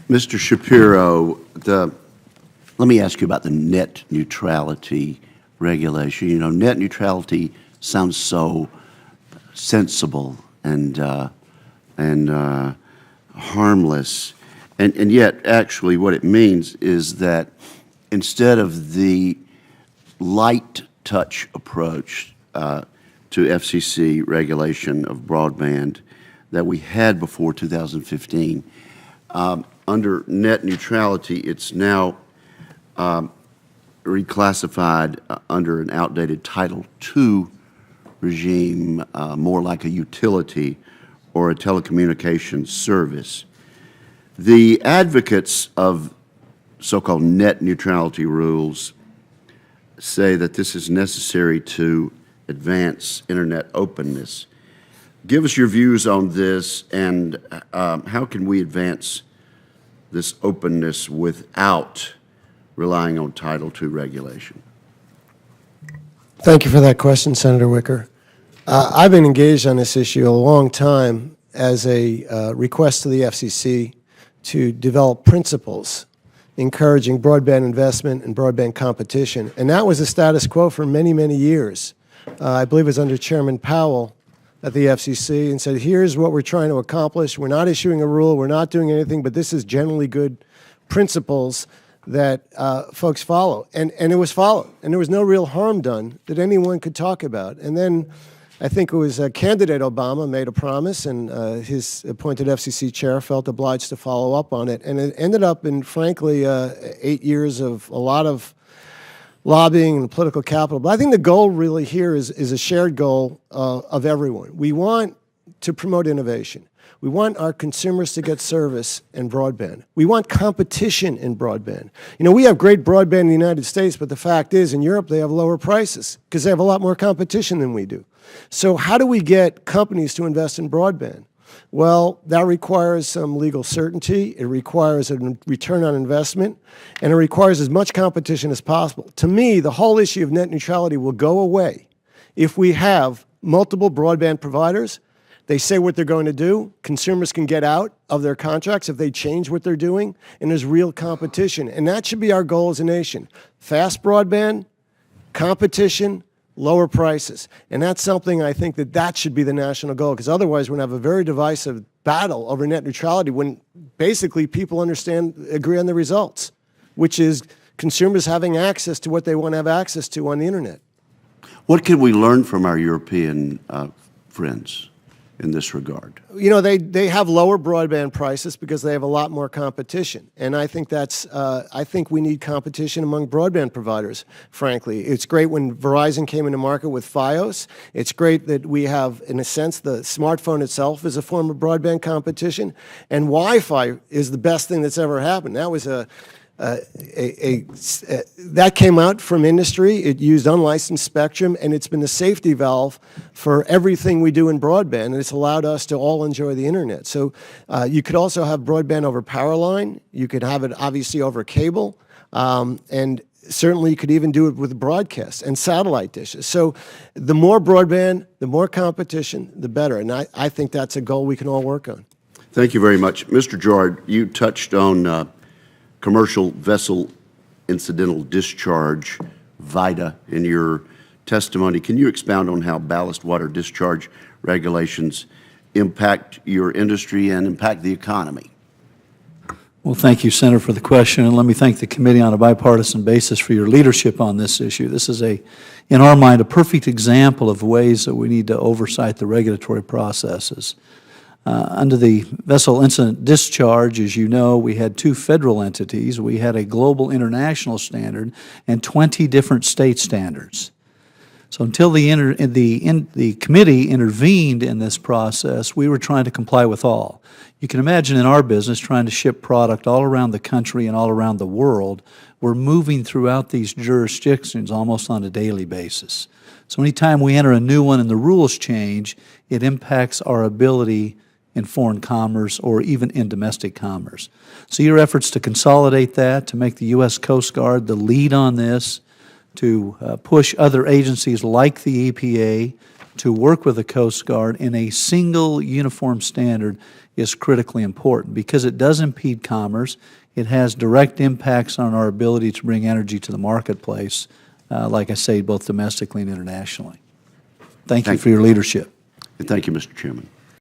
Mr. Shapiro, let me ask you about the net neutrality regulation. You know, net neutrality sounds so sensible and harmless, and yet actually what it means is that instead of the light touch approach to FCC regulation of broadband that we had before 2015, under net neutrality, it's now reclassified under an outdated Title II regime, more like a utility or a telecommunications service. The advocates of so-called net neutrality rules say that this is necessary to advance internet openness. Give us your views on this, and how can we advance this openness without relying on Title II regulation? Thank you for that question, Senator Wicker. I've been engaged on this issue a long time as a request to the FCC to develop principles encouraging broadband investment and broadband competition. And that was the status quo for many, many years. I believe it was under Chairman Powell at the FCC, and said, here's what we're trying to accomplish. We're not issuing a rule. We're not doing anything, but this is generally good principles that folks follow. And it was followed, and there was no real harm done that anyone could talk about. And then I think it was candidate Obama made a promise, and his appointed FCC chair felt obliged to follow up on it. And it ended up in, frankly, 8 years of a lot of lobbying and political capital. But I think the goal really here is a shared goal of everyone. We want to promote innovation. We want our consumers to get service in broadband. We want competition in broadband. You know, we have great broadband in the United States, but the fact is in Europe they have lower prices because they have a lot more competition than we do. So how do we get companies to invest in broadband? Well, that requires some legal certainty, it requires a return on investment, and it requires as much competition as possible. To me, the whole issue of net neutrality will go away if we have multiple broadband providers. They say what they're going to do. Consumers can get out of their contracts if they change what they're doing, and there's real competition. And that should be our goal as a nation. Fast broadband, competition, lower prices. And that's something I think that should be the national goal, because otherwise we're going to have a very divisive battle over net neutrality when basically people agree on the results, which is consumers having access to what they want to have access to on the internet. What can we learn from our European friends in this regard? You know, they have lower broadband prices because they have a lot more competition. And I think I think we need competition among broadband providers, frankly. It's great when Verizon came into market with Fios. It's great that we have, in a sense, the smartphone itself is a form of broadband competition. And Wi-Fi is the best thing that's ever happened. That was that came out from industry. It used unlicensed spectrum, and it's been a safety valve for everything we do in broadband, and it's allowed us to all enjoy the internet. So you could also have broadband over power line. You could have it obviously over cable, and certainly you could even do it with broadcast and satellite dishes. So the more broadband, the more competition, the better, and I think that's a goal we can all work on. Thank you very much. Mr. Gerard, you touched on commercial vessel incidental discharge, VITA, in your testimony. Can you expound on how ballast water discharge regulations impact your industry and impact the economy? Well, thank you, Senator, for the question, and let me thank the committee on a bipartisan basis for your leadership on this issue. This is, in our mind, a perfect example of ways that we need to oversight the regulatory processes. Under the vessel incident discharge, as you know, we had 2 federal entities. We had a global international standard and 20 different state standards. So until the committee intervened in this process, we were trying to comply with all. You can imagine in our business trying to ship product all around the country and all around the world. We're moving throughout these jurisdictions almost on a daily basis. So anytime we enter a new one and the rules change, it impacts our ability in foreign commerce or even in domestic commerce. So your efforts to consolidate that, to make the U.S. Coast Guard the lead on this, to push other agencies like the EPA to work with the Coast Guard in a single uniform standard is critically important because it does impede commerce. It has direct impacts on our ability to bring energy to the marketplace, like I say, both domestically and internationally. Thank you for your leadership. And thank you, Mr. Chairman.